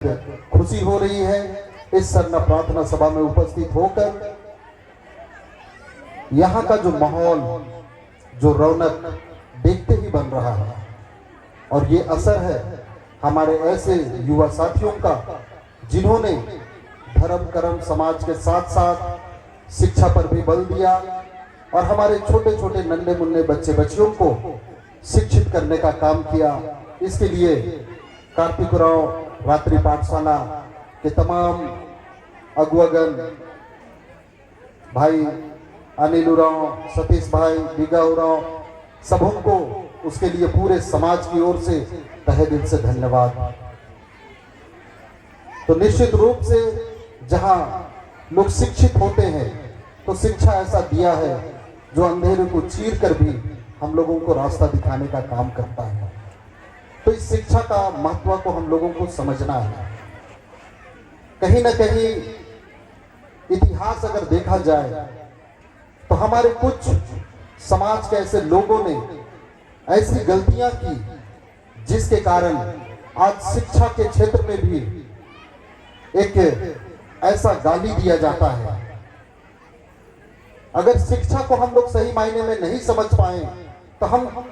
खुशी हो रही है इस सरना प्रार्थना सभा में उपस्थित होकर। यहाँ का जो माहौल, जो रौनक देखते ही बन रहा है, और ये असर है हमारे ऐसे युवा साथियों का जिन्होंने धर्म कर्म समाज के साथ साथ शिक्षा पर भी बल दिया और हमारे छोटे छोटे नन्हे मुन्ने बच्चे बच्चियों को शिक्षित करने का काम किया। इसके लिए कार्तिक राव रात्रि पाठशाला के तमाम अगुवागण भाई अनिल उराव, सतीश भाई, बिगा उराव, सबों को उसके लिए पूरे समाज की ओर से तहे दिल से धन्यवाद। तो निश्चित रूप से जहां लोग शिक्षित होते हैं तो शिक्षा ऐसा दिया है जो अंधेरे को चीर कर भी हम लोगों को रास्ता दिखाने का काम करता है। तो इस शिक्षा का महत्व को हम लोगों को समझना है। कहीं ना कहीं इतिहास अगर देखा जाए तो हमारे कुछ समाज के ऐसे लोगों ने ऐसी गलतियां की जिसके कारण आज शिक्षा के क्षेत्र में भी एक ऐसा गाली दिया जाता है। अगर शिक्षा को हम लोग सही मायने में नहीं समझ पाए तो हम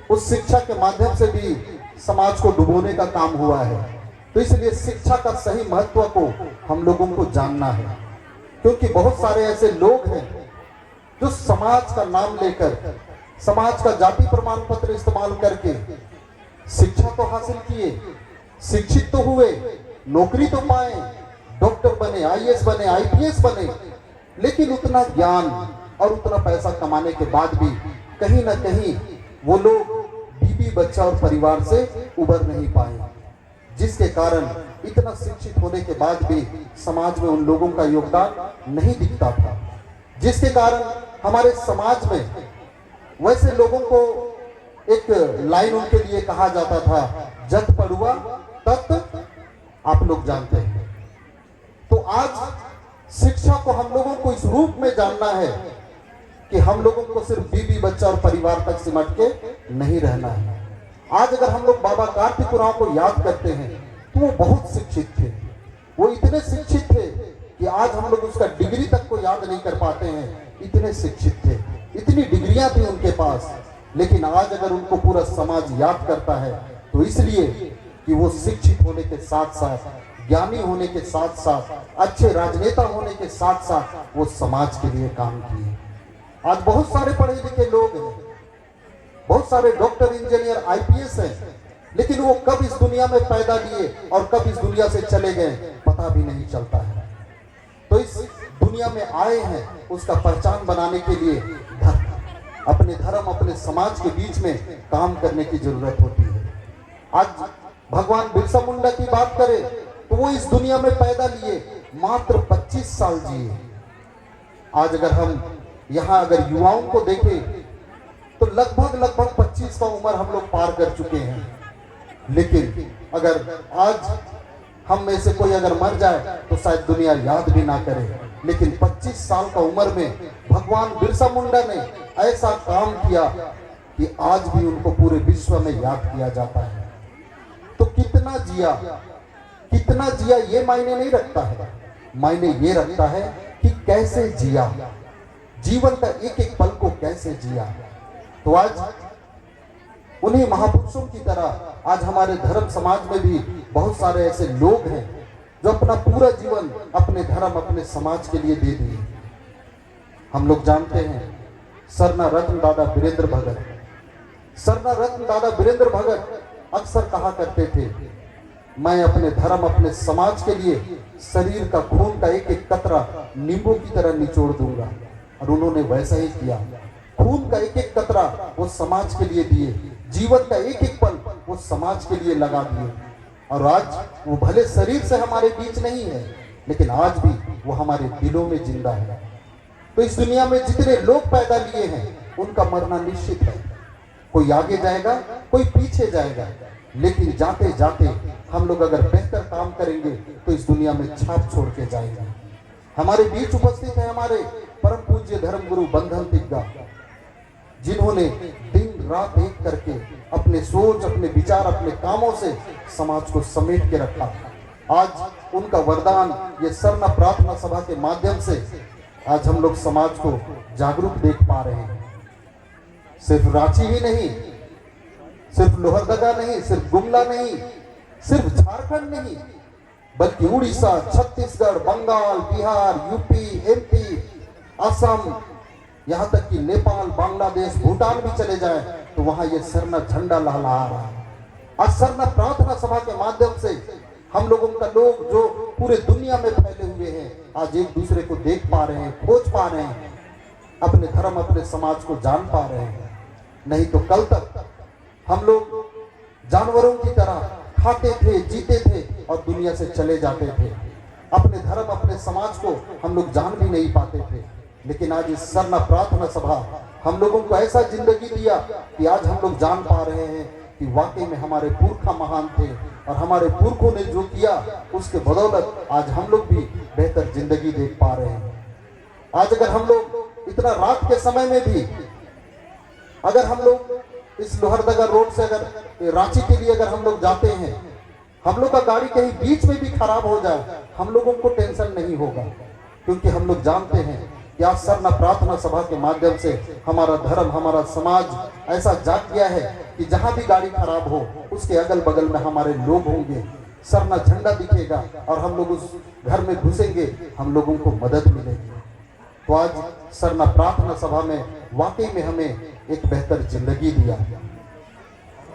उस शिक्षा के माध्यम से भी समाज को डुबोने का काम हुआ है। तो इसलिए शिक्षा का सही महत्व को हम लोगों को जानना है, क्योंकि बहुत सारे ऐसे लोग हैं जो समाज का नाम लेकर, समाज का जाति प्रमाण पत्र इस्तेमाल करके शिक्षा तो हासिल किए, शिक्षित तो हुए, नौकरी तो पाए, डॉक्टर बने, आईएएस बने, आईपीएस बने, लेकिन उतना ज्ञान और उतना पैसा कमाने के बाद भी कहीं ना कहीं वो लोग बीवी बच्चा और परिवार से उबर नहीं पाए, जिसके कारण इतना शिक्षित होने के बाद भी समाज में उन लोगों का योगदान नहीं दिखता था, जिसके कारण हमारे समाज में वैसे लोगों को एक लाइन उनके लिए कहा जाता था, जत पड़ुआ तत्, आप लोग जानते हैं। तो आज शिक्षा को हम लोगों को इस रूप में जानना है कि हम लोगों को सिर्फ बीवी बच्चा और परिवार तक सिमट के नहीं रहना है। आज अगर हम लोग बाबा कार्तिक उराव को याद करते हैं तो वो बहुत शिक्षित थे। वो इतने शिक्षित थे कि आज हम लोग उसका डिग्री तक को याद नहीं कर पाते हैं, इतने शिक्षित थे, इतनी डिग्रियां थी उनके पास। लेकिन आज अगर उनको पूरा समाज याद करता है तो इसलिए कि वो शिक्षित होने के साथ साथ, ज्ञानी होने के साथ साथ, अच्छे राजनेता होने के साथ साथ वो समाज के लिए काम किए। आज बहुत सारे पढ़े लिखे लोग हैं, बहुत सारे डॉक्टर, इंजीनियर, आईपीएस हैं, लेकिन वो कब इस दुनिया में पैदा लिए और कब इस दुनिया से चले गए पता भी नहीं चलता है। तो इस दुनिया में आए हैं उसका पहचान बनाने के लिए अपने धर्म, अपने समाज के बीच में काम करने की जरूरत होती है। आज भगवान बिरसा मुंडा की बात करें तो वो इस दुनिया में पैदा लिए मात्र 25 साल जिए। आज अगर हम यहाँ अगर युवाओं को देखें तो लगभग 25 का उम्र हम लोग पार कर चुके हैं। लेकिन अगर आज हम में से कोई अगर मर जाए तो शायद दुनिया याद भी ना करे, लेकिन 25 साल का उम्र में भगवान बिरसा मुंडा ने ऐसा काम किया कि आज भी उनको पूरे विश्व में याद किया जाता है। तो कितना जिया ये मायने नहीं रखता है, मायने ये रखता है कि कैसे जिया, जीवन का एक एक पल को कैसे जिया। तो आज उन्हीं महापुरुषों की तरह आज हमारे धर्म समाज में भी बहुत सारे ऐसे लोग हैं जो अपना पूरा जीवन अपने धर्म, अपने समाज के लिए दे दिए। हम लोग जानते हैं सरना रत्न दादा वीरेंद्र भगत, सरना रत्न दादा वीरेंद्र भगत अक्सर कहा करते थे, मैं अपने धर्म, अपने समाज के लिए शरीर का खून का एक एक कतरा नींबू की तरह निचोड़ दूंगा। और उन्होंने वैसा ही किया, खून का एक एक कतरा वो समाज के लिए दिए, जीवन का एक एक पल वो समाज के लिए लगा दिए। और आज वो भले शरीर से हमारे बीच नहीं है, लेकिन आज भी वो हमारे दिलों में जिंदा है। तो इस दुनिया में जितने लोग पैदा लिए हैं उनका मरना निश्चित है, कोई आगे जाएगा, कोई पीछे जाएगा, लेकिन जाते जाते हम लोग अगर बेहतर काम करेंगे तो इस दुनिया में छाप छोड़ के जाएंगे। हमारे बीच उपस्थित है हमारे परम पूज्य धर्म गुरु बंधन तिग्गा, जिन्होंने दिन रात एक करके अपने सोच, अपने विचार, अपने कामों से समाज को समेट के रखा। आज उनका वरदान ये सरना प्रार्थना सभा के माध्यम से आज हम लोग समाज को जागरूक देख पा रहे हैं। सिर्फ रांची ही नहीं, सिर्फ लोहरदगा नहीं, सिर्फ गुमला नहीं, सिर्फ झारखंड नहीं, बल्कि उड़ीसा, छत्तीसगढ़, बंगाल, बिहार, यूपी, एमपी, असम, यहाँ तक कि नेपाल, बांग्लादेश, भूटान भी चले जाए तो वहां ये सरना झंडा लहरा रहा है। आज सरना प्रार्थना सभा के माध्यम से हम लोगों का लोग जो पूरे दुनिया में फैले हुए हैं आज एक दूसरे को देख पा रहे हैं, खोज पा रहे हैं, अपने धर्म, अपने समाज को जान पा रहे हैं। नहीं तो कल तक हम लोग जानवरों की तरह खाते थे, जीते थे और दुनिया से चले जाते थे। अपने धर्म, अपने समाज को हम लोग जान भी नहीं पाते थे। लेकिन आज इस सरना प्रार्थना सभा हम लोगों को ऐसा जिंदगी दिया कि आज हम लोग जान पा रहे हैं कि वाकई में हमारे पुरखा महान थे और हमारे पुरखों ने जो किया उसके बदौलत आज हम लोग भी बेहतर जिंदगी देख पा रहे हैं। आज अगर हम लोग इतना रात के समय में भी अगर हम लोग इस लोहरदगा रोड से अगर रांची के लिए अगर हम लोग जाते हैं, हम लोग का गाड़ी कहीं बीच में भी खराब हो जाए, हम लोगों को टेंशन नहीं होगा, क्योंकि हम लोग जानते हैं कि आज सरना प्रार्थना सभा के माध्यम से हमारा धर्म, हमारा समाज ऐसा जाग गया है कि जहां भी गाड़ी खराब हो उसके अगल बगल में हमारे लोग होंगे, सरना झंडा दिखेगा और हम लोग उस घर में घुसेंगे, हम लोगों को मदद मिलेगी। तो आज सरना प्रार्थना सभा में वाकई में हमें एक बेहतर जिंदगी दिया।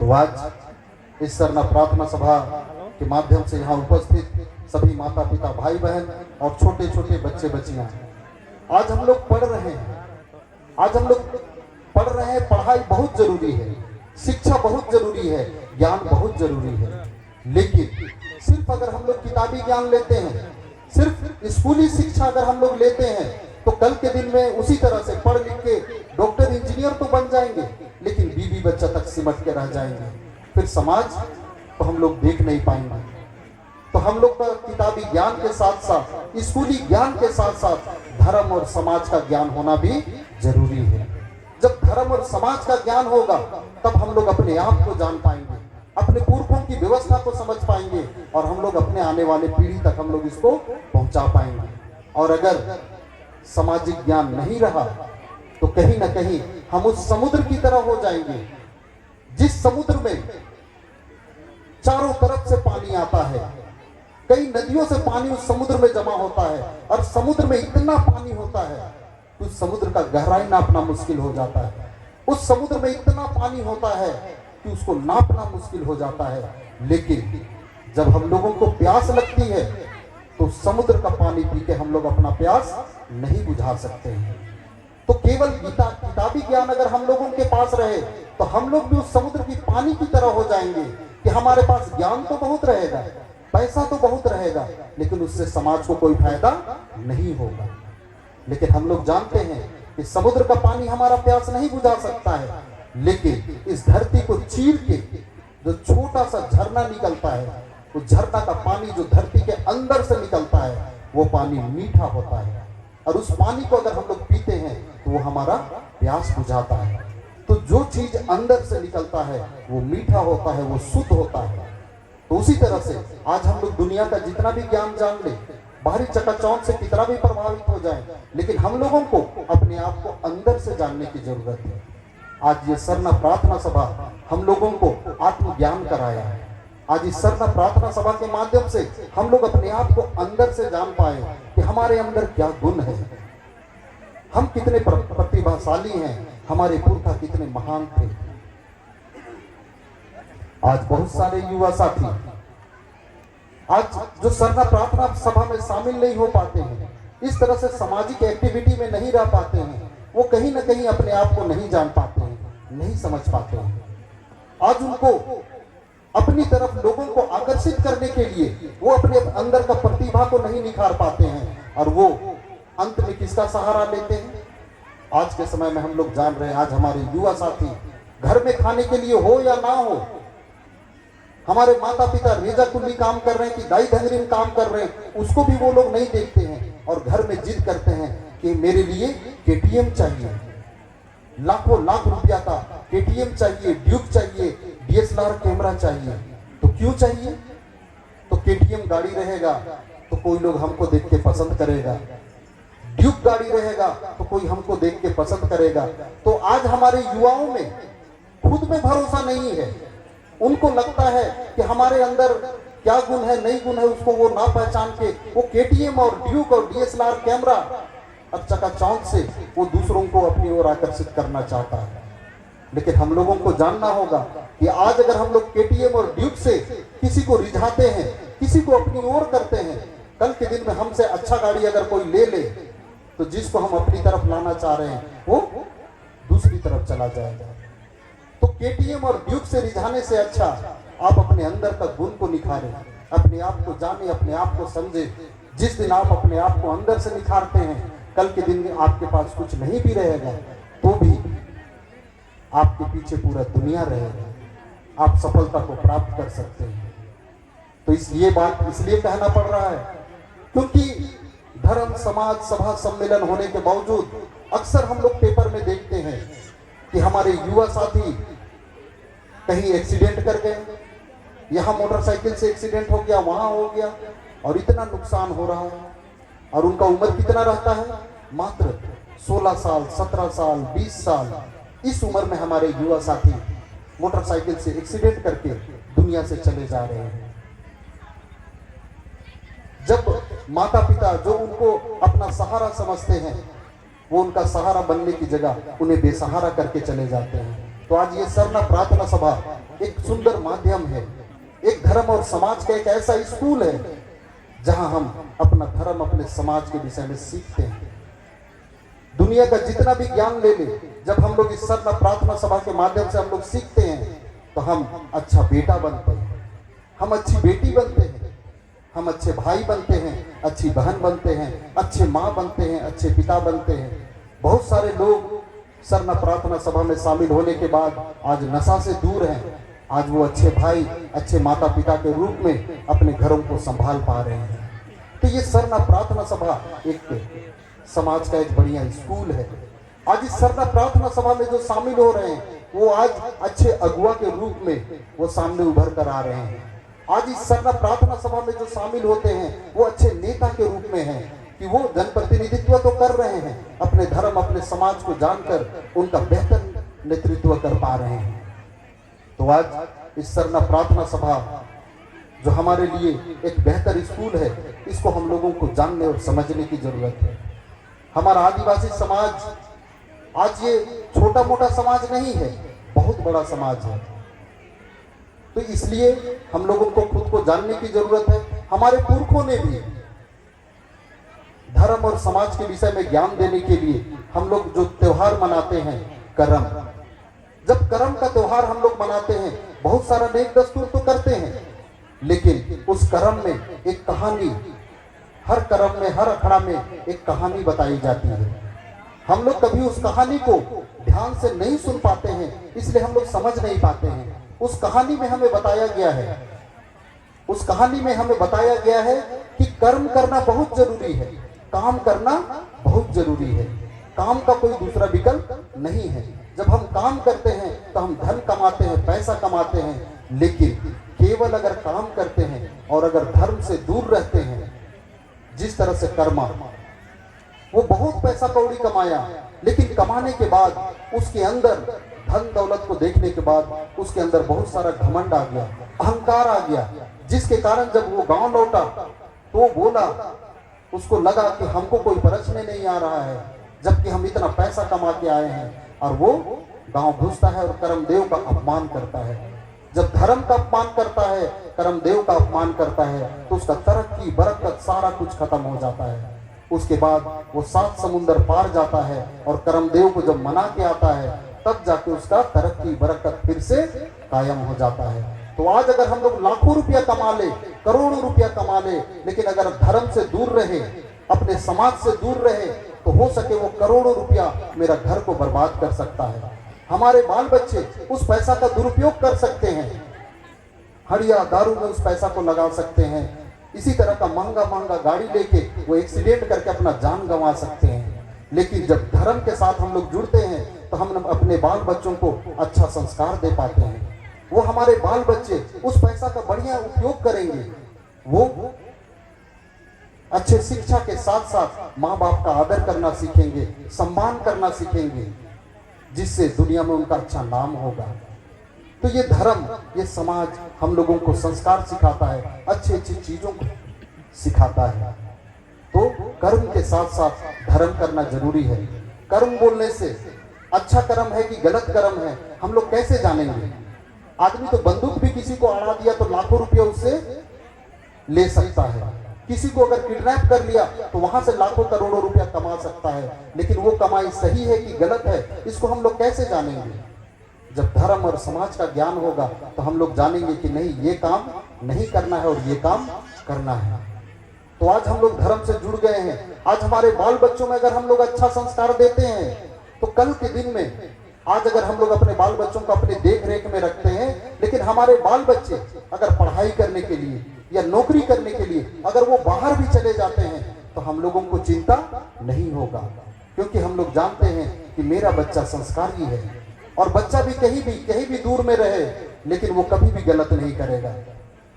तो आज इस सरना प्रार्थना सभा के माध्यम से यहाँ उपस्थित सभी माता पिता, भाई बहन और छोटे छोटे बच्चे बच्चियां, आज हम लोग पढ़ रहे हैं, आज हम लोग पढ़ रहे हैं। पढ़ाई बहुत जरूरी है, शिक्षा बहुत जरूरी है, ज्ञान बहुत जरूरी है। लेकिन सिर्फ अगर हम लोग किताबी ज्ञान लेते हैं, सिर्फ स्कूली शिक्षा अगर हम लोग लेते हैं तो कल के दिन में उसी तरह से पढ़ लिख के डॉक्टर, इंजीनियर तो बन जाएंगे, लेकिन बीवी बच्चा तक सिमट के रह जाएंगे। फिर समाज तो हम लोग देख नहीं पाएंगे। तो हम लोग का किताबी ज्ञान के साथ साथ, स्कूली ज्ञान के साथ साथ धर्म और समाज का ज्ञान होना भी जरूरी है। जब धर्म और समाज का ज्ञान होगा तब हम लोग अपने आप को जान पाएंगे, अपने पुरखों की व्यवस्था को समझ पाएंगे और हम लोग अपने आने वाले पीढ़ी तक हम लोग इसको पहुंचा पाएंगे। और अगर सामाजिक ज्ञान नहीं रहा तो कहीं ना कहीं हम उस समुद्र की तरह हो जाएंगे, जिस समुद्र में चारों तरफ से पानी आता है, कई नदियों से पानी उस समुद्र में जमा होता है और समुद्र में इतना पानी होता है कि उस समुद्र का गहराई नापना मुश्किल हो जाता है। उस समुद्र में इतना पानी होता है कि उसको नापना मुश्किल हो जाता है। लेकिन जब हम लोगों को प्यास लगती है तो समुद्र का पानी पी के हम लोग अपना प्यास नहीं बुझा सकते हैं। तो केवल किताबी ज्ञान अगर हम लोगों के पास रहे तो हम लोग भी उस समुद्र की पानी की तरह हो जाएंगे कि हमारे पास ज्ञान तो बहुत रहेगा, पैसा तो बहुत रहेगा, लेकिन उससे समाज को कोई फायदा नहीं होगा। लेकिन हम लोग जानते हैं कि समुद्र का पानी हमारा प्यास नहीं बुझा सकता है, लेकिन इस धरती को चीर के जो छोटा सा झरना निकलता है, उस झरना का पानी जो धरती के अंदर से निकलता है वो पानी मीठा होता है और उस पानी को अगर हम लोग पीते हैं तो वो हमारा प्यास बुझाता है। तो जो चीज अंदर से निकलता है वो मीठा होता है, वो शुद्ध होता है। तो उसी तरह से आज हम लोग दुनिया का जितना भी ज्ञान जान ले, बाहरी चकाचौंध से कितना भी प्रभावित हो जाए, लेकिन हम लोगों को अपने आप को अंदर से जानने की जरूरत है। आज ये सरना प्रार्थना सभा हम लोगों को आत्मज्ञान कराया है। आज इस सरना प्रार्थना सभा के माध्यम से हम लोग अपने आप को अंदर से जान पाए कि हमारे अंदर क्या गुण है, हम कितने प्रतिभाशाली हैं, हमारे पुरखा कितने महान थे। आज बहुत सारे युवा साथी आज जो सरना प्रार्थना सभा में शामिल नहीं हो पाते हैं, इस तरह से सामाजिक एक्टिविटी में नहीं रह पाते हैं, वो कहीं ना कहीं अपने आप को नहीं जान पाते हैं, नहीं समझ पाते हैं। आज उनको अपनी तरफ लोगों को आकर्षित करने के लिए वो अपने अंदर का प्रतिभा को नहीं निखार पाते हैं और वो अंत में किसका सहारा लेते हैं। आज के समय में हम लोग जान रहे हैं, आज हमारे युवा साथी घर में खाने के लिए हो या ना हो, हमारे माता पिता रेजा कुल्ली काम कर रहे हैं कि दाई धंगरी में काम कर रहे हैं, उसको भी वो लोग नहीं देखते हैं और घर में जिद करते हैं कि मेरे लिए केटीएम चाहिए, लाखों लाख रुपया का केटीएम चाहिए, ड्यूक चाहिए, डीएसएलआर कैमरा चाहिए। तो क्यों चाहिए? तो केटीएम गाड़ी रहेगा तो कोई लोग हमको देख के पसंद करेगा, ड्यूक गाड़ी रहेगा तो कोई हमको देख के पसंद करेगा। तो आज हमारे युवाओं में खुद में भरोसा नहीं है। उनको लगता है कि हमारे अंदर क्या गुण है, नहीं गुण है, उसको वो ना पहचान के वो केटीएम और ड्यूक और डीएसएलआर कैमरा और चकाचौंध से वो दूसरों को अपनी ओर आकर्षित करना चाहता है। लेकिन हम लोगों को जानना होगा कि आज अगर हम लोग केटीएम और ड्यूक से किसी को रिझाते हैं, किसी को अपनी ओर करते हैं, कल के दिन में हमसे अच्छा गाड़ी अगर कोई ले ले तो जिसको हम अपनी तरफ लाना चाह रहे हैं वो दूसरी तरफ चला जाएगा। तो केटीएम और ड्यूक से रिझाने से अच्छा आप अपने अंदर का गुण को निखारें, अपने आप को जाने, अपने आप को समझे। जिस दिन आप अपने आप को अंदर से निखारते हैं, कल के दिन में आपके पास कुछ नहीं भी रहेगा तो भी आपके पीछे पूरा दुनिया रहेगा, आप सफलता को प्राप्त कर सकते हैं। तो ये बात इसलिए कहना पड़ रहा है क्योंकि धर्म, समाज, सभा, सम्मेलन होने के बावजूद अक्सर हम लोग पेपर में देखते हैं कि हमारे युवा साथी कहीं एक्सीडेंट कर गए, यहाँ मोटरसाइकिल से एक्सीडेंट हो गया, वहां हो गया और इतना नुकसान हो रहा है। और उनका उम्र कितना रहता है? मात्र 16 साल, 17 साल, 20 साल। इस उम्र में हमारे युवा साथी मोटरसाइकिल से एक्सीडेंट करके दुनिया से चले जा रहे हैं। जब माता पिता जो उनको अपना सहारा समझते हैं, वो उनका सहारा बनने की जगह उन्हें बेसहारा करके चले जाते हैं। तो आज ये सरना प्रार्थना सभा एक सुंदर माध्यम है, एक धर्म और समाज का एक ऐसा स्कूल है जहां हम अपना धर्म, अपने समाज के विषय में सीखते हैं। दुनिया का जितना भी ज्ञान ले ले, जब हम लोग इस सरना प्रार्थना सभा के माध्यम से हम लोग सीखते हैं तो हम अच्छा बेटा बनते हैं, हम अच्छी बेटी बनते हैं, हम अच्छे भाई बनते हैं, अच्छी बहन बनते हैं, अच्छे माँ बनते हैं, अच्छे पिता बनते हैं। बहुत सारे लोग सरना प्रार्थना सभा में शामिल होने के बाद आज नशा से दूर हैं, आज वो अच्छे भाई, अच्छे माता पिता के रूप में अपने घरों को संभाल पा रहे हैं। तो ये सरना प्रार्थना सभा एक समाज का एक बढ़िया स्कूल है। आज इस सरना प्रार्थना सभा में जो शामिल हो रहे हैं वो आज अच्छे अगुआ के रूप में वो सामने उभर कर आ रहे हैं। आज इस सरना प्रार्थना सभा में जो शामिल होते हैं वो अच्छे नेता के रूप में हैं कि वो जनप्रतिनिधित्व तो कर रहे हैं, अपने धर्म, अपने समाज को जानकर उनका बेहतर नेतृत्व कर पा रहे हैं। तो आज इस सरना प्रार्थना सभा जो हमारे लिए एक बेहतर स्कूल है, इसको हम लोगों को जानने और समझने की जरूरत है। हमारा आदिवासी समाज आज ये छोटा मोटा समाज नहीं है, बहुत बड़ा समाज है। तो इसलिए हम लोगों को खुद को जानने की जरूरत है। हमारे पुरखों ने भी धर्म और समाज के विषय में ज्ञान देने के लिए हम लोग जो त्योहार मनाते हैं, करम, जब करम का त्योहार हम लोग मनाते हैं, बहुत सारा नेक दस्तूर तो करते हैं, लेकिन उस करम में एक कहानी, हर करम में, हर अखड़ा में एक कहानी बताई जाती है। हम लोग कभी उस कहानी को ध्यान से नहीं सुन पाते हैं, इसलिए हम लोग समझ नहीं पाते हैं। उस कहानी में हमें बताया गया है, उस कहानी में हमें बताया गया है कि कर्म करना बहुत जरूरी है, काम करना बहुत जरूरी है, काम का कोई दूसरा विकल्प नहीं है। जब हम काम करते हैं तो हम धन कमाते हैं, पैसा कमाते हैं, लेकिन केवल अगर काम करते हैं और अगर धर्म से दूर रहते हैं, जिस तरह से कर्मा, वो बहुत पैसा कौड़ी कमाया, लेकिन कमाने के बाद उसके अंदर धन दौलत को देखने के बाद उसके अंदर बहुत सारा घमंड आ गया, अहंकार आ गया, जिसके कारण जब वो गांव लौटा तो वो बोला, उसको लगा कि हमको कोई परखने नहीं आ रहा है, जबकि हम इतना पैसा कमा के आए हैं। और वो गांव घुसता है और कर्मदेव का अपमान करता है। जब धर्म का अपमान करता है, कर्मदेव का अपमान करता है, तो उसका तरक्की, बरकत, सारा कुछ खत्म हो जाता है। उसके बाद वो 7 समुंदर पार जाता है और कर्मदेव को जब मना के आता है, तब जाके उसका तरक्की, बरकत फिर से कायम हो जाता है। तो आज अगर हम लोग लाखों रुपया कमा ले, करोड़ों रुपया कमा ले, लेकिन अगर धर्म से दूर रहे, अपने समाज से दूर रहे, तो हो सके वो करोड़ों रुपया मेरा घर को बर्बाद कर सकता है। हमारे बाल बच्चे उस पैसा का दुरुपयोग कर सकते हैं, हड़िया दारू में उस पैसा को लगा सकते हैं, इसी तरह का महंगा महंगा गाड़ी लेके वो एक्सीडेंट करके अपना जान गंवा सकते हैं। लेकिन जब धर्म के साथ हम लोग जुड़ते हैं तो हम अपने बाल बच्चों को अच्छा संस्कार दे पाते हैं। वो हमारे बाल बच्चे उस पैसा का बढ़िया उपयोग करेंगे, वो अच्छे शिक्षा के साथ साथ माँ बाप का आदर करना सीखेंगे, सम्मान करना सीखेंगे, जिससे दुनिया में उनका अच्छा नाम होगा। तो ये धर्म, ये समाज हम लोगों को संस्कार सिखाता है, अच्छी अच्छी चीजों को सिखाता है। तो कर्म के साथ साथ धर्म करना जरूरी है। कर्म बोलने से अच्छा कर्म है कि गलत कर्म है हम लोग कैसे जानेंगे? आदमी तो बंदूक भी किसी को अड़ा दिया तो लाखों रुपया उससे ले सकता है। किसी को अगर किडनैप कर लिया तो वहां से लाखों करोड़ों रुपया कमा सकता है, लेकिन वो कमाई सही है कि गलत है, इसको हम लोग कैसे जानेंगे? जब धर्म और समाज का ज्ञान होगा तो हम लोग जानेंगे कि नहीं, ये काम नहीं करना है और ये काम करना है। तो आज हम लोग धर्म से जुड़ गए हैं। आज हमारे बाल बच्चों में अगर हम लोग अच्छा संस्कार देते हैं तो कल के दिन में, आज अगर हम लोग अपने बाल बच्चों को अपने देख रेख में रखते हैं, लेकिन हमारे बाल बच्चे अगर पढ़ाई करने के लिए या नौकरी करने के लिए अगर वो बाहर भी चले जाते हैं तो हम लोगों को चिंता नहीं होगा, क्योंकि हम लोग जानते हैं कि मेरा बच्चा संस्कारी है। और बच्चा भी कहीं भी दूर में रहे, लेकिन वो कभी भी गलत नहीं करेगा।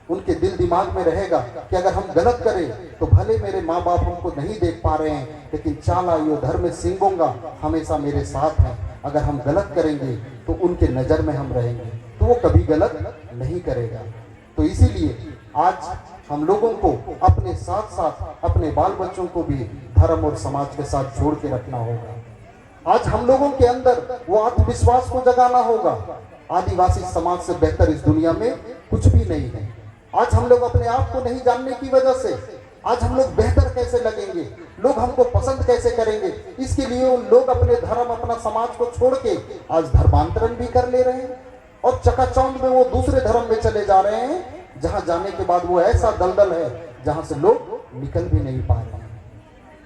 उनके दिल दिमाग में रहेगा कि अगर हम गलत करें तो भले मेरे माँ बाप हमको नहीं देख पा रहे हैं, लेकिन चाला यो धर्म सिंगोंगा हमेशा मेरे साथ हैं। अगर हम गलत करेंगे तो उनके नजर में हम रहेंगे, तो वो कभी गलत नहीं करेगा। तो इसीलिए आज हम लोगों को अपने साथ साथ अपने बाल बच्चों को भी धर्म और समाज के साथ जोड़ के रखना होगा। आज हम लोगों के अंदर वो आत्मविश्वास को जगाना होगा। आदिवासी समाज से बेहतर इस दुनिया में कुछ भी नहीं है। आज हम लोग अपने आप को नहीं जानने की वजह से आज हम लोग बेहतर कैसे लगेंगे, लोग हमको पसंद कैसे करेंगे, इसके लिए उन लोग अपने धर्म, अपना समाज को छोड़ के आज धर्मांतरण भी कर ले रहे हैं और चकाचौंध में वो दूसरे धर्म में चले जा रहे हैं, जहां जाने के बाद वो ऐसा दलदल है जहां से लोग निकल भी नहीं पा रहे हैं।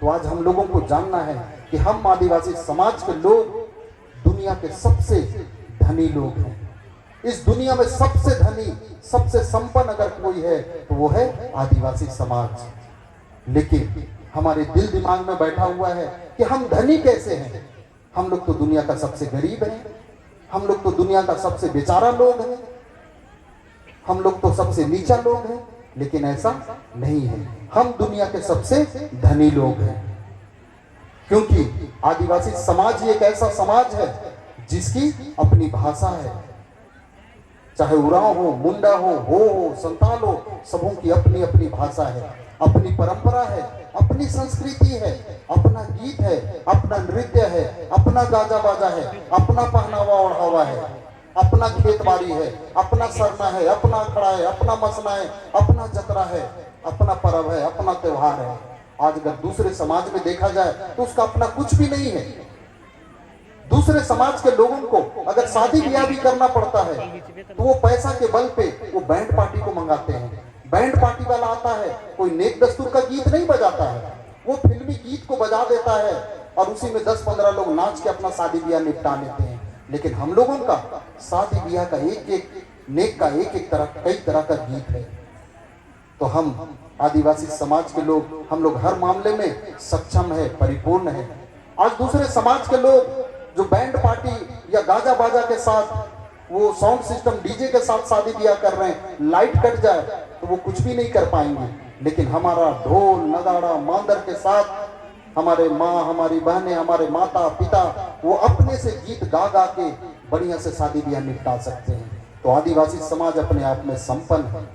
तो आज हम लोगों को जानना है कि हम आदिवासी समाज के लोग दुनिया के सबसे धनी लोग हैं। इस दुनिया में सबसे धनी, सबसे संपन्न अगर कोई है तो वो है आदिवासी समाज। लेकिन हमारे दिल दिमाग में बैठा हुआ है कि हम धनी कैसे हैं? हम लोग तो दुनिया का सबसे गरीब हैं, हम लोग तो दुनिया का सबसे बेचारा लोग हैं, हम लोग तो सबसे नीचा लोग हैं। लेकिन ऐसा नहीं है, हम दुनिया के सबसे धनी लोग हैं, क्योंकि आदिवासी समाज ही एक ऐसा समाज है जिसकी अपनी भाषा है। चाहे उरांव हो, मुंडा हो, संताल हो, सबों की अपनी अपनी भाषा है, अपनी परंपरा है, अपनी संस्कृति है, अपना गीत है, अपना नृत्य है, अपना गाजा बाजा है, अपना पहनावा ओढ़ावा है, अपना खेत बाड़ी है, अपना सरना है, अपना अखड़ा है, अपना मसना है, अपना जतरा है, अपना पर्व है, अपना त्योहार है। आज अगर दूसरे समाज में देखा जाए तो उसका अपना कुछ भी नहीं है। दूसरे समाज के लोगों को अगर शादी ब्याह भी करना पड़ता है तो वो पैसा के बल पे वो बैंड पार्टी को मंगाते हैं। बैंड पार्टी वाला आता है, कोई नेक दस्तूर का गीत नहीं बजाता है, वो फिल्मी गीत को बजा देता है और उसी में 10-15 लोग नाच के अपना शादी ब्याह निपटा लेते हैं। लेकिन हम लोगों का शादी ब्याह का एक एक नेक का एक एक तरह, कई तरह का गीत है। तो हम आदिवासी समाज के लोग, हम लोग हर मामले में सक्षम है, परिपूर्ण है। आज दूसरे समाज के लोग जो बैंड पार्टी या गाजा बाजा के साथ, वो साउंड सिस्टम डीजे के साथ शादी ब्याह कर रहे हैं, लाइट कट जाए तो वो कुछ भी नहीं कर पाएंगे। लेकिन हमारा ढोल नगाड़ा मांदर के साथ हमारे माँ, हमारी बहनें, हमारे माता पिता वो अपने से गीत गा गा के बढ़िया से शादी ब्याह निपटा सकते हैं। तो आदिवासी समाज अपने आप में संपन्न है।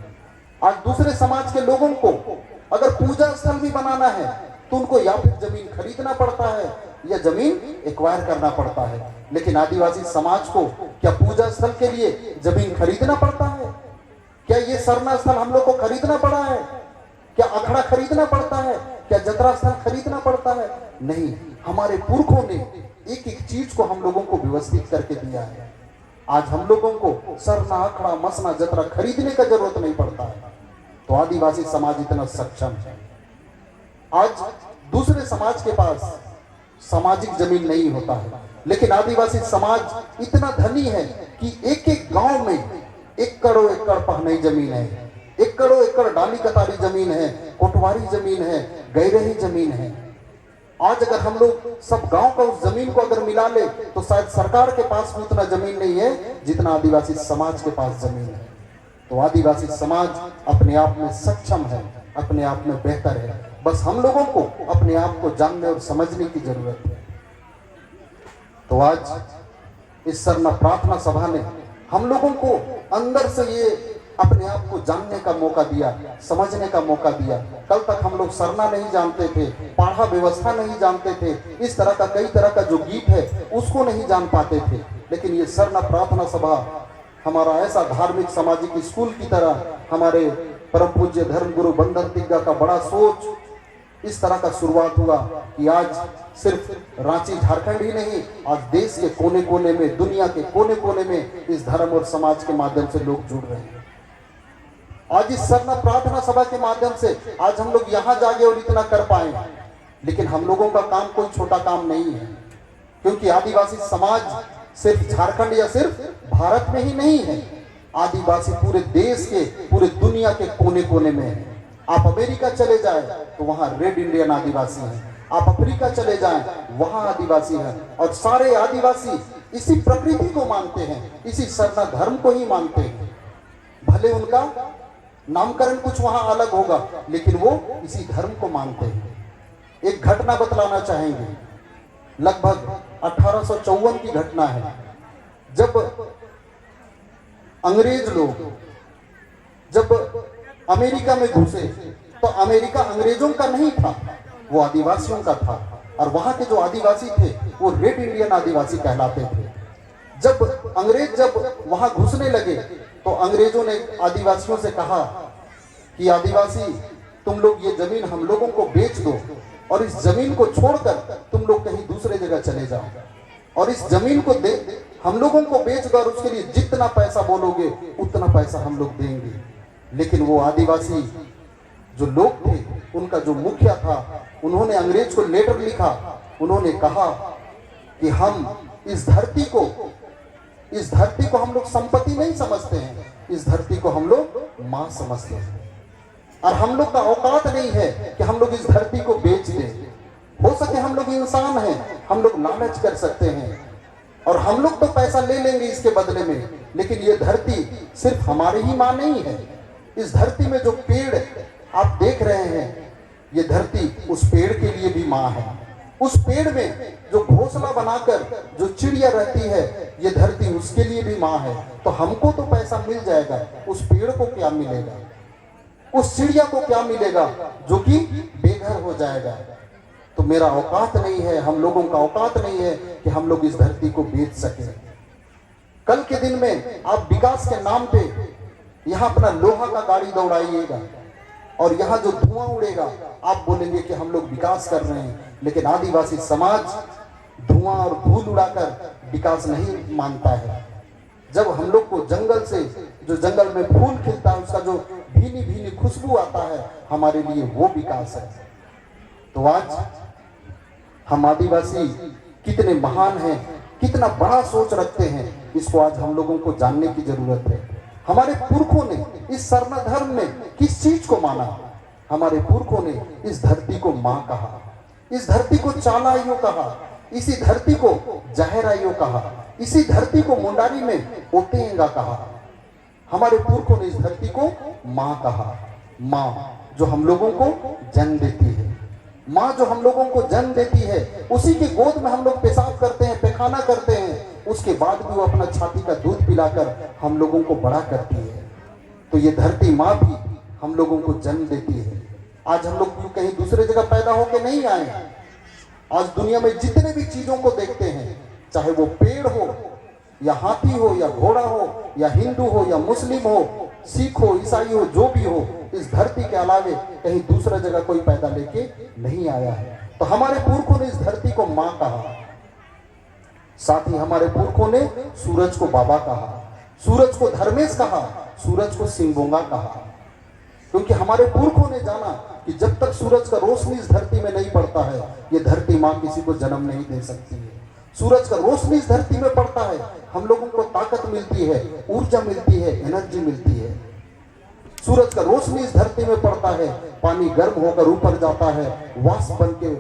आज दूसरे समाज के लोगों को अगर पूजा स्थल भी बनाना है तो उनको या फिर जमीन खरीदना पड़ता है या जमीन एक्वायर करना पड़ता है। लेकिन आदिवासी समाज को क्या पूजा स्थल के लिए जमीन खरीदना पड़ता है? क्या ये सरना स्थल हम लोग को खरीदना पड़ा है? क्या अखड़ा खरीदना पड़ता है? क्या जतरा स्थल खरीदना पड़ता है? नहीं, हमारे पुरखों ने एक एक चीज को हम लोगों को व्यवस्थित करके दिया है। आज हम लोगों को सरना, अखड़ा, मसना, जतरा खरीदने का जरूरत नहीं पड़ता है। तो आदिवासी समाज इतना सक्षम है। आज दूसरे समाज के पास सामाजिक जमीन नहीं होता है, लेकिन आदिवासी समाज इतना धनी है कि एक एक गांव में एकड़ों एकड़ पहनई जमीन है, एकड़ों एकड़ डाली कतारी जमीन है, कोटवारी जमीन है, गैरही जमीन है। आज अगर हम लोग सब गांव का उस जमीन को अगर मिला ले तो शायद सरकार के पास भी उतना जमीन नहीं है जितना आदिवासी समाज के पास जमीन है। तो आदिवासी समाज अपने आप में सक्षम है, अपने आप में बेहतर है। बस हम लोगों को अपने आप को जानने और समझने की जरूरत है। तो आज इस सरना प्रार्थना सभा ने हम लोगों को अंदर से ये अपने आप को जानने का मौका दिया, समझने का मौका दिया। कल तक हम लोग सरना नहीं जानते थे, पाढ़ा व्यवस्था नहीं जानते थे, इस तरह का कई तरह का जो गीत है उसको नहीं जान पाते थे। लेकिन ये सरना प्रार्थना सभा हमारा ऐसा धार्मिक सामाजिक स्कूल की तरह हमारे परम पूज्य धर्म गुरु बंधन तिग्गा का बड़ा सोच इस तरह का शुरुआत हुआ कि आज सिर्फ रांची झारखंड ही नहीं, आज देश के कोने कोने में, दुनिया के कोने कोने में इस धर्म और समाज के माध्यम से लोग जुड़ रहे हैं। आज इस सरना प्रार्थना सभा के माध्यम से आज हम लोग यहाँ जागे और इतना कर पाए। लेकिन हम लोगों का काम कोई छोटा काम नहीं है, क्योंकि आदिवासी समाज सिर्फ झारखंड या सिर्फ भारत में ही नहीं है। आदिवासी पूरे देश के, पूरे दुनिया के कोने कोने में है। आप अमेरिका चले जाए तो वहां रेड इंडियन आदिवासी हैं, आप अफ्रीका चले जाएं वहां आदिवासी हैं, और सारे आदिवासी इसी प्रकृति को मानते हैं, इसी सरना धर्म को ही मानते हैं। भले उनका नामकरण कुछ वहां अलग होगा, लेकिन वो इसी धर्म को मानते हैं। एक घटना बतलाना चाहेंगे, लगभग 1854 की घटना है, जब अंग्रेज लोग जब अमेरिका में घुसे तो अमेरिका अंग्रेजों का नहीं था, वो आदिवासियों का था। और वहां के जो आदिवासी थे वो रेड इंडियन आदिवासी कहलाते थे। जब अंग्रेज वहां घुसने लगे तो अंग्रेजों ने आदिवासियों से कहा कि आदिवासी तुम लोग ये जमीन हम लोगों को बेच दो, और इस जमीन को छोड़कर तुम लोग कहीं दूसरे जगह चले जाओ, और इस जमीन को हम लोगों को बेच दो, और उसके लिए जितना पैसा बोलोगे उतना पैसा हम लोग देंगे। लेकिन वो आदिवासी जो लोग थे, उनका जो मुखिया था, उन्होंने अंग्रेज को लेटर लिखा। उन्होंने कहा कि हम इस धरती को हम लोग संपत्ति नहीं समझते हैं, इस धरती को हम लोग मां समझते हैं, और हम लोग का औकात नहीं है कि हम लोग इस धरती को बेच दें। हो सके हम लोग इंसान हैं, हम लोग लालच कर सकते हैं और हम लोग तो पैसा ले लेंगे इसके बदले में, लेकिन ये धरती सिर्फ हमारी ही मां नहीं है। इस धरती में जो पेड़ आप देख रहे हैं, ये धरती उस पेड़ के लिए भी मां है। उस पेड़ में जो घोंसला बनाकर जो चिड़िया रहती है, ये धरती उसके लिए भी मां है। तो हमको तो पैसा मिल जाएगा, उस पेड़ को क्या मिलेगा, उस चिड़िया को क्या मिलेगा जो कि बेघर हो जाएगा। तो मेरा औकात नहीं है, हम लोगों का औकात नहीं है कि हम लोग इस धरती को बेच सके। कल के दिन में आप विकास के नाम पे यहाँ अपना लोहा का गाड़ी दौड़ाइएगा और यहाँ जो धुआं उड़ेगा आप बोलेंगे कि हम लोग विकास कर रहे हैं। लेकिन आदिवासी समाज धुआं और धूल उड़ाकर विकास नहीं मानता है। जब हम लोग को जंगल से, जो जंगल में फूल खिलता है, उसका जो भीनी भीनी खुशबू आता है, हमारे लिए वो विकास है। तो आज हम आदिवासी कितने महान हैं, कितना बड़ा सोच रखते हैं, इसको आज हम लोगों को जानने की जरूरत है। हमारे पुरखों ने इस सरना धर्म में किस चीज को माना? हमारे पुरखों ने इस धरती को मां कहा, इस धरती को चालाइयों कहा, इसी धरती को जहराइयों कहा, इसी धरती को मुंडारी में ओतेंगा कहा। हमारे पुरखों ने इस धरती को मां कहा। मां जो हम लोगों को जन्म देती है, माँ जो हम लोगों को जन्म देती है, उसी की गोद में हम लोग पेशाब करते हैं, पैखाना करते हैं, उसके बाद भी वो अपना छाती का दूध पिलाकर हम लोगों को बड़ा करती है। तो ये धरती माँ भी हम लोगों को जन्म देती है। आज हम लोग कहीं दूसरे जगह पैदा होके नहीं आए। आज दुनिया में जितने भी चीजों को देखते हैं, चाहे वो पेड़ हो या हाथी हो या घोड़ा हो या हिंदू हो या मुस्लिम हो, सिख हो, ईसाई हो, जो भी हो, इस धरती के अलावे कहीं दूसरा जगह कोई पैदा लेके नहीं आया है। तो हमारे पुरखों ने इस धरती को मां कहा। साथ ही हमारे पुरखों ने सूरज को बाबा कहा, सूरज को धर्मेश कहा, सूरज को सिंगोंगा कहा। क्योंकि हमारे पुरखों ने जाना कि जब तक सूरज का रोशनी इस धरती में नहीं पड़ता है, ये धरती मां किसी को जन्म नहीं दे सकती है। सूरज का रोशनी इस धरती में पड़ता है, हम लोगों को ताकत मिलती है, ऊर्जा मिलती है, एनर्जी मिलती है। सूरज का रोशनी इस धरती में पड़ता है, पानी गर्म होकर ऊपर जाता है, वाष्प बन के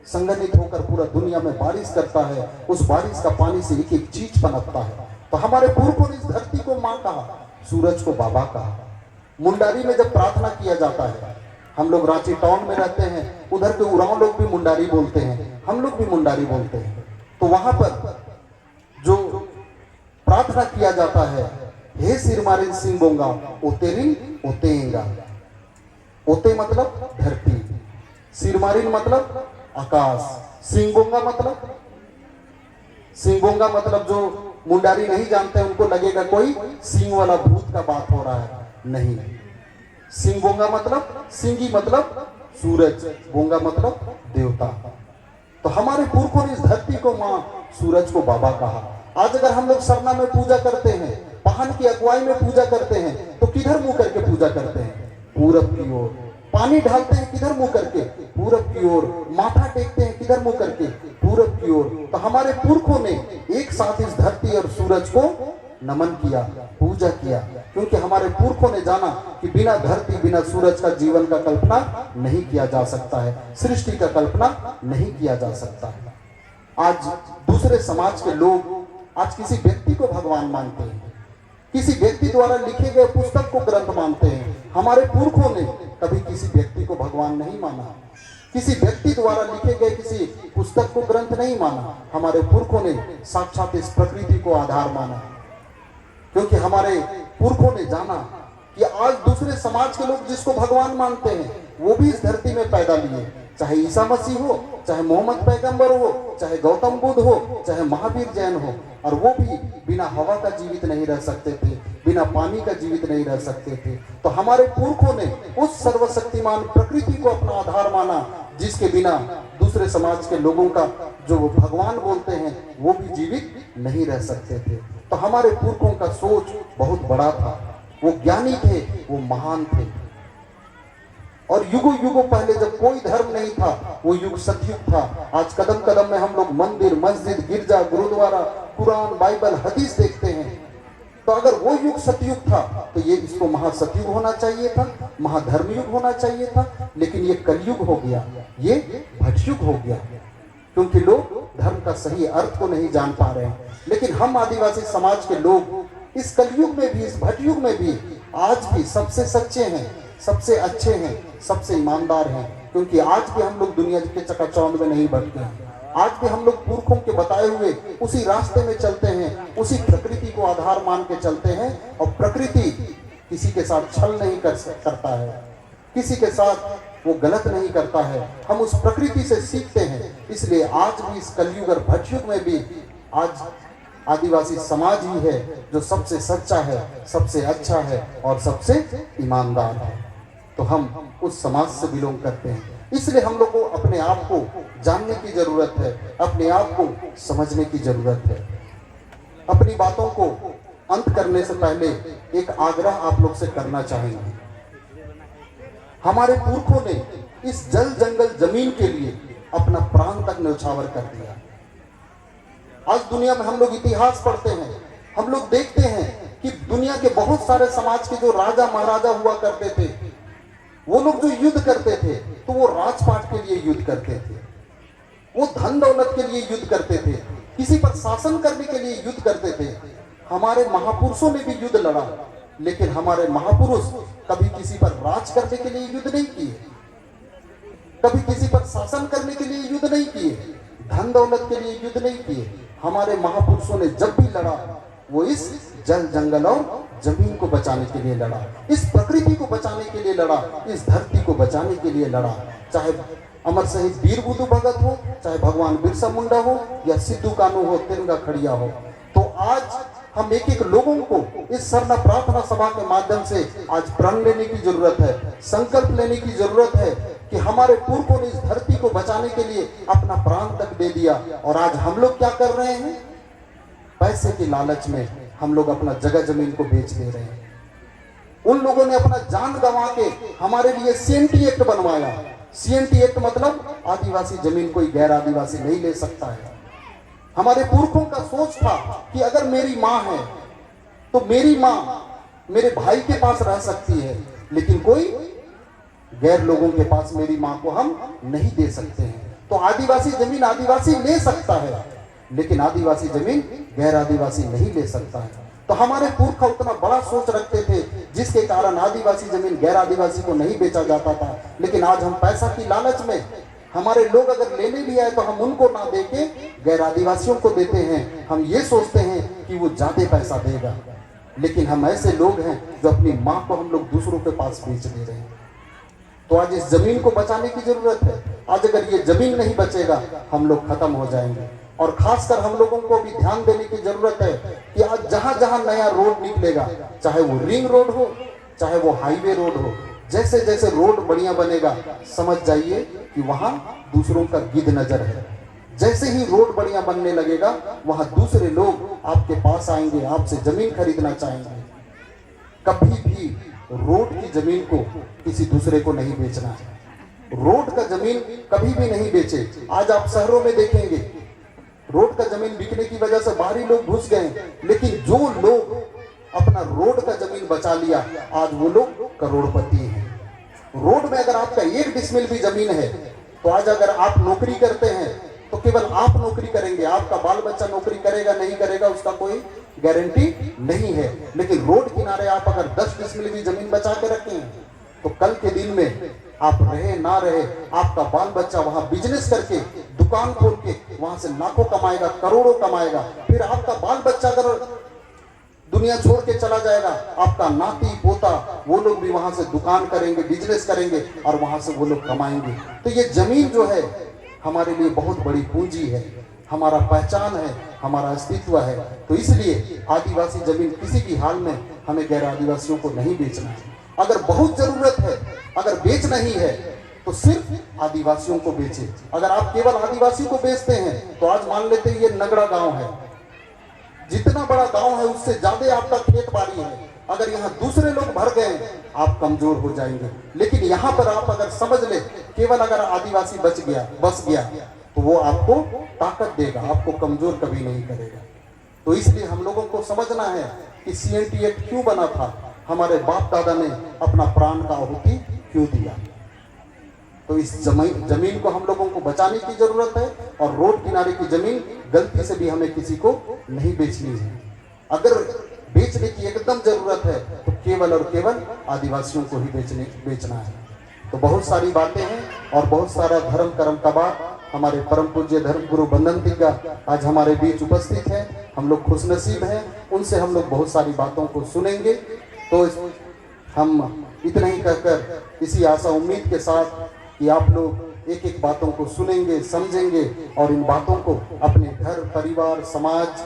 संघनित होकर पूरा दुनिया में बारिश करता है, उस बारिश का पानी से एक एक चीज पनपता है। तो हमारे पुरखों ने इस धरती को मां कहा, सूरज को बाबा कहा। मुंडारी में जब प्रार्थना किया जाता है, हम लोग रांची टाउन में रहते हैं, उधर के उरांव लोग भी मुंडारी बोलते हैं, हम लोग भी मुंडारी बोलते हैं। तो वहां पर जो प्रार्थना किया जाता है, हे सिरमारिन सिंह बोंगा ओतेरिन ओतेंगा। ओते मतलब धरती, सिरमारिन मतलब आकाश, सिंगोंगा मतलब जो मुंडारी नहीं जानते उनको लगेगा कोई सिंह वाला भूत का बात हो रहा है, नहीं। सिंगोंगा मतलब सिंगी मतलब सूरज, बोंगा मतलब देवता। तो हमारे पुरखों ने इस धरती को माँ, सूरज को बाबा कहा। आज अगर हम लोग सरना में पूजा करते हैं, पहाड़ की अगुवाई में पूजा करते हैं, तो किधर मुंह करके पूजा करते हैं? पूरब की ओर। पानी ढालते हैं किधर मुंह करके? पूरब की ओर। माथा टेकते हैं किधर मुंह करके? पूरब की ओर। तो हमारे पुरखों ने एक साथ इस धरती और सूरज को नमन किया, पूजा किया, क्योंकि हमारे पुरखों ने जाना कि बिना धरती बिना सूरज का जीवन का कल्पना नहीं किया जा सकता है, सृष्टि का कल्पना नहीं किया जा सकता है। आज दूसरे समाज के लोग आज किसी व्यक्ति को भगवान मानते हैं, किसी व्यक्ति द्वारा लिखे गए पुस्तक को ग्रंथ मानते हैं। हमारे पुरखों ने कभी किसी व्यक्ति को भगवान नहीं माना, किसी व्यक्ति द्वारा लिखे गए किसी पुस्तक को ग्रंथ नहीं माना। हमारे पुरखों ने साक्षात इस प्रकृति को आधार माना, क्योंकि हमारे पुरखों ने जाना कि आज दूसरे समाज के लोग जिसको भगवान मानते हैं वो भी इस धरती में पैदा लिए, चाहे ईसा मसीह हो, चाहे मोहम्मद पैगंबर हो, चाहे गौतम बुद्ध हो, चाहे महावीर जैन हो, और वो भी बिना हवा का जीवित नहीं रह सकते थे, बिना पानी का जीवित नहीं रह सकते थे। तो हमारे पुरखों ने उस सर्वशक्तिमान प्रकृति को अपना आधार माना, जिसके बिना दूसरे समाज के लोगों का जो वो भगवान बोलते हैं वो भी जीवित नहीं रह सकते थे। तो हमारे पुरखों का सोच बहुत बड़ा था, वो ज्ञानी थे, वो महान थे। और युगों युगों पहले जब कोई धर्म नहीं था, वो युग सतयुग था। आज कदम कदम में हम लोग मंदिर, मस्जिद, गिरजा, गुरुद्वारा, कुरान, बाइबल, हदीस देखते हैं। तो अगर वो युग सतयुग था तो ये इसको महासतयुग होना चाहिए था, महाधर्मयुग होना चाहिए था, लेकिन ये कलयुग हो गया, ये भटयुग हो गया, क्योंकि लोग धर्म का सही अर्थ को नहीं जान पा रहे हैं। लेकिन हम आदिवासी समाज के लोग इस कलयुग में भी, इस भटयुग में भी आज भी सबसे सच्चे हैं, सबसे अच्छे हैं, सबसे ईमानदार हैं, क्योंकि आज भी हम लोग दुनिया के चकाचौंध में नहीं भटके हैं। आज भी हम लोग पुरखों के बताए हुए उसी रास्ते में चलते हैं, उसी प्रकृति को आधार मान के चलते हैं। और प्रकृति किसी के साथ छल नहीं करता है, किसी के साथ वो गलत नहीं करता है। हम उस प्रकृति से सीखते हैं। इसलिए आज भी इस कलयुग और भटयुग में भी आज आदिवासी समाज ही है जो सबसे सच्चा है, सबसे अच्छा है और सबसे ईमानदार है। तो हम उस समाज से बिलोंग करते हैं। इसलिए हम लोग को अपने आप को जानने की जरूरत है, अपने आप को समझने की जरूरत है। अपनी बातों को अंत करने से पहले एक आग्रह आप लोग से करना चाहेंगे। हमारे पुरखों ने इस जल जंगल जमीन के लिए अपना प्राण तक न्यौछावर कर दिया। आज दुनिया में हम लोग इतिहास पढ़ते हैं, हम लोग देखते हैं कि दुनिया के बहुत सारे समाज के जो राजा महाराजा हुआ करते थे, वो लोग जो युद्ध करते थे तो वो राजपाट के लिए युद्ध करते थे, वो धन दौलत के लिए युद्ध करते थे, किसी पर शासन करने के लिए युद्ध करते थे। हमारे महापुरुषों ने भी युद्ध लड़ा, लेकिन हमारे महापुरुष कभी किसी पर राज करने के लिए युद्ध नहीं किए, कभी किसी पर शासन करने के लिए युद्ध नहीं किए, धन दौलत के लिए युद्ध नहीं किए। हमारे महापुरुषों ने जब भी लड़ा वो इस जल जंगल और जमीन को बचाने के लिए लड़ा, इस प्रकृति को बचाने के लिए लड़ा, इस धरती को बचाने के लिए लड़ा। चाहे अमर शहीद वीर बुद्धू भगत हो, चाहे भगवान बिरसा मुंडा हो, या सिद्धू कानू हो, तिरंगा खड़िया हो। तो आज हम एक एक लोगों को इस सरना प्रार्थना सभा के माध्यम से आज प्रण लेने की जरूरत है, संकल्प लेने की जरूरत है कि हमारे पुरखों ने इस धरती को बचाने के लिए अपना प्राण तक दे दिया। और आज हम लोग क्या कर रहे हैं? पैसे के लालच में हम लोग अपना जगह जमीन को बेच दे रहे हैं। उन लोगों ने अपना जान गंवा के हमारे लिए सीएनटी एक्ट बनवाया। सीएनटी एक्ट मतलब आदिवासी जमीन कोई गैर आदिवासी नहीं ले सकता है। हमारे पुरखों का सोच था कि अगर मेरी माँ है तो मेरी माँ मेरे भाई के पास रह सकती है, लेकिन कोई गैर लोगों के पास मेरी माँ को हम नहीं दे सकते हैं। तो आदिवासी जमीन आदिवासी ले सकता है, लेकिन आदिवासी जमीन गैर आदिवासी नहीं ले सकता है। तो हमारे पुरखा उतना बड़ा सोच रखते थे, जिसके कारण आदिवासी जमीन गैर आदिवासी को नहीं बेचा जाता था। लेकिन आज हम पैसा की लालच में हमारे लोग अगर लेने भी आए तो हम उनको ना देके गैर आदिवासियों को देते हैं। हम ये सोचते हैं कि वो ज्यादा पैसा देगा, लेकिन हम ऐसे लोग हैं जो अपनी माँ को हम लोग दूसरों के पास बेच दे रहे हैं। तो आज इस जमीन को बचाने की जरूरत है। आज अगर ये जमीन नहीं बचेगा हम लोग खत्म हो जाएंगे। और खासकर हम लोगों को भी ध्यान देने की जरूरत है कि आज जहां जहां नया रोड निकलेगा, चाहे वो रिंग रोड हो चाहे वो हाईवे रोड हो, जैसे जैसे रोड बढ़िया बनेगा समझ जाइए कि वहां दूसरों का गिद्ध नजर है। जैसे ही रोड बढ़िया बनने लगेगा वहां दूसरे लोग आपके पास आएंगे, आपसे जमीन खरीदना चाहेंगे। कभी भी रोड की जमीन को किसी दूसरे को नहीं बेचना है। रोड का जमीन कभी भी नहीं बेचे। आज आप शहरों में देखेंगे रोड का जमीन बिकने की वजह से बाहरी लोग घुस गए, लेकिन जो लोग अपना रोड का जमीन बचा लिया आज वो लोग करोड़पति हैं। रोड में अगर आपका 1 डिसमिल भी जमीन है तो आज अगर आप नौकरी करते हैं तो केवल आप नौकरी करेंगे, आपका बाल बच्चा नौकरी करेगा नहीं करेगा उसका कोई गारंटी नहीं है। लेकिन रोड किनारे आप अगर 10 डिसमिल भी जमीन बचा के रखें तो कल के दिन में आप रहे ना रहे, आपका बाल बच्चा वहां बिजनेस करके दुकान खोल के वहां से लाखों कमाएगा, करोड़ों कमाएगा। फिर आपका बाल बच्चा अगर दुनिया छोड़ के चला जाएगा, आपका नाती पोता वो लोग भी वहां से दुकान करेंगे, बिजनेस करेंगे और वहां से वो लोग कमाएंगे। तो ये जमीन जो है हमारे लिए बहुत बड़ी पूंजी है, हमारा पहचान है, हमारा अस्तित्व है। तो इसलिए आदिवासी जमीन किसी भी हाल में हमें गैर आदिवासियों को नहीं बेचना है। अगर बहुत जरूरत है, अगर बेचना ही है तो सिर्फ आदिवासियों को बेचे। अगर आप केवल आदिवासी को बेचते हैं तो आज मान लेते हैं ये नगड़ा गांव है, जितना बड़ा गांव है उससे ज्यादा आपका खेत बाड़ी है। अगर यहाँ दूसरे लोग भर गए आप कमजोर हो जाएंगे। लेकिन यहाँ पर आप अगर समझ ले केवल अगर आदिवासी बस गया तो वो आपको ताकत देगा, आपको कमजोर कभी नहीं करेगा। तो इसलिए हम लोगों को समझना है कि CNT एक्ट क्यों बना था, हमारे बाप दादा ने अपना प्राण का आहुति क्यों दिया। तो इस जमीन को हम लोगों को बचाने की जरूरत है और रोड किनारे की जमीन गलती से भी हमें किसी को नहीं बेचनी है। अगर बेचने की एकदम जरूरत है तो केवल और केवल आदिवासियों को ही बेचना है। तो बहुत सारी बातें हैं और बहुत सारा धर्म कर्म का बात हमारे परम पूज्य धर्म गुरु बंधन तिग्गा आज हमारे बीच उपस्थित हैं। हम लोग खुशनसीब हैं, उनसे हम लोग बहुत सारी बातों को सुनेंगे। तो हम इतना ही कहकर इसी आशा उम्मीद के साथ कि आप लोग एक एक बातों को सुनेंगे, समझेंगे और इन बातों को अपने घर परिवार समाज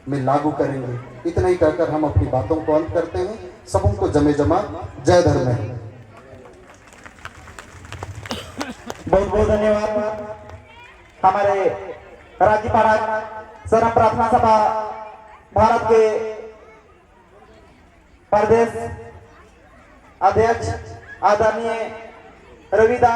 में लागू करेंगे। इतना ही कहकर हम अपनी बातों को अंत करते हैं। सबों को जमे जमा जय धर्म है। बहुत बहुत धन्यवाद। हमारे राज्यपाल शरण प्रार्थना सभा भारत के प्रदेश अध्यक्ष आदरणीय रविदा